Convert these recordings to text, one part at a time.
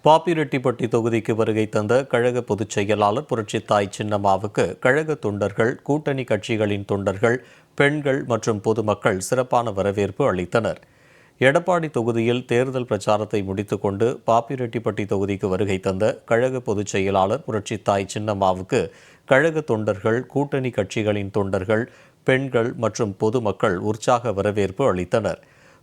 பாப்பிரெட்டிப்பட்டி தொகுதிக்கு வருகை தந்த கழக பொதுச் செயலாளர் புரட்சித்தாய் சின்னம்மாவுக்கு கழக தொண்டர்கள், கூட்டணி கட்சிகளின் தொண்டர்கள், பெண்கள் மற்றும் பொதுமக்கள் சிறப்பான வரவேற்பு அளித்தனர். எடப்பாடி தொகுதியில் தேர்தல் பிரச்சாரத்தை முடித்துக்கொண்டு பாப்பிரெட்டிப்பட்டி தொகுதிக்கு வருகை தந்த கழக பொதுச் செயலாளர் புரட்சித்தாய் சின்னம்மாவுக்கு கழக தொண்டர்கள், கூட்டணி கட்சிகளின் தொண்டர்கள், பெண்கள் மற்றும் பொதுமக்கள் உற்சாக வரவேற்பு அளித்தனர்.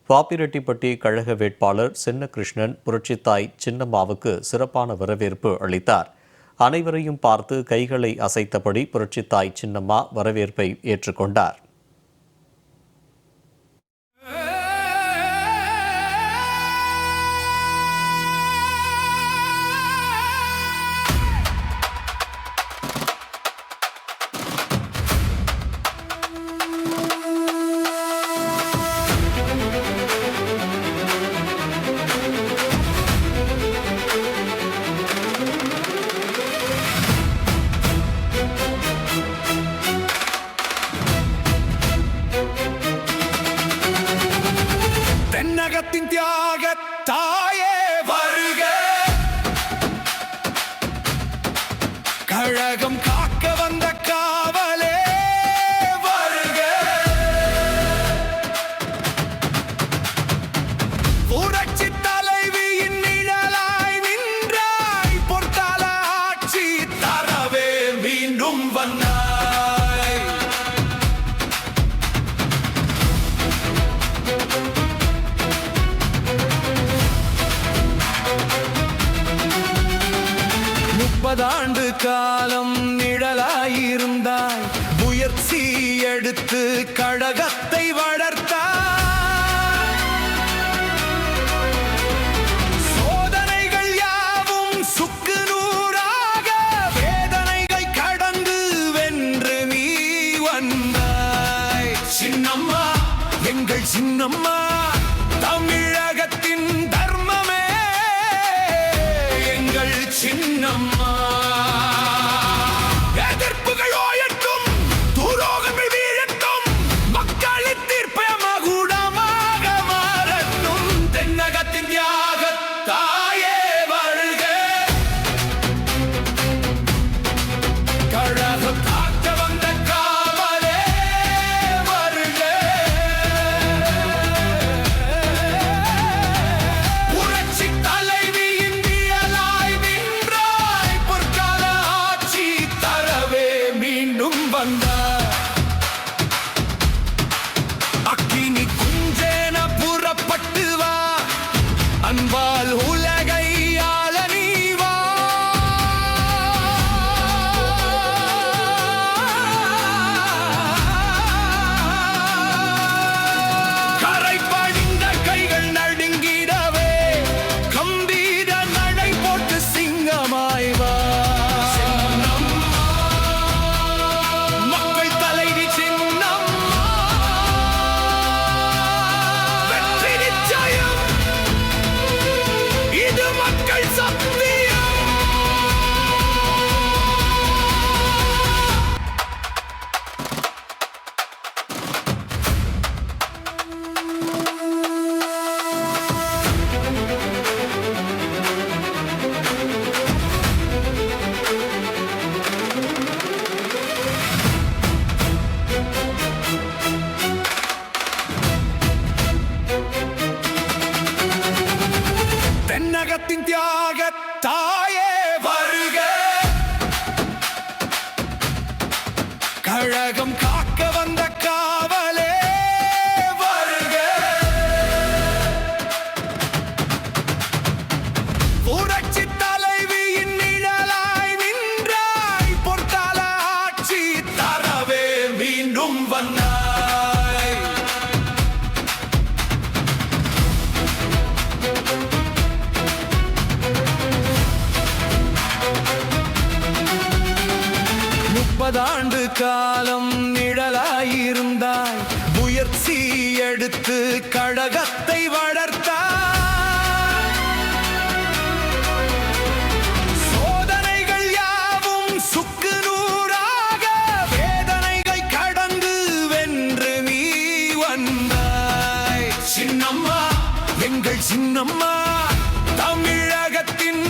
பாப்பிரெட்டிப்பட்டி கழக வேட்பாளர் சின்னகிருஷ்ணன் புரட்சித்தாய் சின்னம்மாவுக்கு சிறப்பான வரவேற்பு அளித்தார். அனைவரையும் பார்த்து கைகளை அசைத்தபடி புரட்சித்தாய் சின்னம்மா வரவேற்பை ஏற்றுக்கொண்டார். தென்னகத்தின் தியாக தாயே வருக, கழகம் காக்க வந்த காவலே வருக, புரட்சி தலைவியின் நிழலாய் நின்றாய், பொற்கால ஆட்சி தரவே மீண்டும் வந்தாய். ஆண்டு காலம் நிழலாயிருந்தாய், முயற்சி எடுத்து கழகத்தை வளர்த்தாய். சோதனைகள் யாவும் சுக்கு நூறாக, வேதனைகள் கடந்து வென்று நீ வந்தாய். சின்னம்மா, எங்கள் சின்னம்மா, தமிழகத்தின் தர்மமே எங்கள் சின்னம்மா. எதிர்ப்புகள் ஓயட்டும், துரோகங்கள் வீழட்டும், மக்களின் தீர்ப்பே மகுடமாக மாறட்டும். தென்னகத்தின் தியாக தாயே வருக, கழகம் காக்க வந்த காவலே வருக, புரட்சி தலைவியின் நிழலாய் நின்றாய், பொற்கால ஆட்சி தரவே மீண்டும் வந்தாய். அக்கினி குஞ்சேன புறப்பட்டு வா, அன்பால் உலகை ஆள நீ வா. கரை படிந்த கைகள் நடுங்கிடவே, கம்பீர நடை போட்டு சிங்கமாய் வா. மக்கள் தலைவி சின்னம்மா, வெற்றி நிச்சயம், இது மக்கள் சத்தியம். தென்னகத்தின் தியாக தாயே வருக, கழகம் காக்க வந்த காவலே வருக, புரட்சி தலைவியின் நிழலாய் நின்றாய், பொற்கால ஆட்சி தரவே மீண்டும் வந்தாய். ஆண்டு காலம் நிழலாயிருந்தாய், முயற்சி எடுத்து கழகத்தை வளர்த்தாய். சோதனைகள் யாவும் சுக்கு நூறாக, வேதனைகள் கடந்து வென்று நீ வந்தாய். சின்னம்மா, எங்கள் சின்னம்மா, தமிழகத்தின்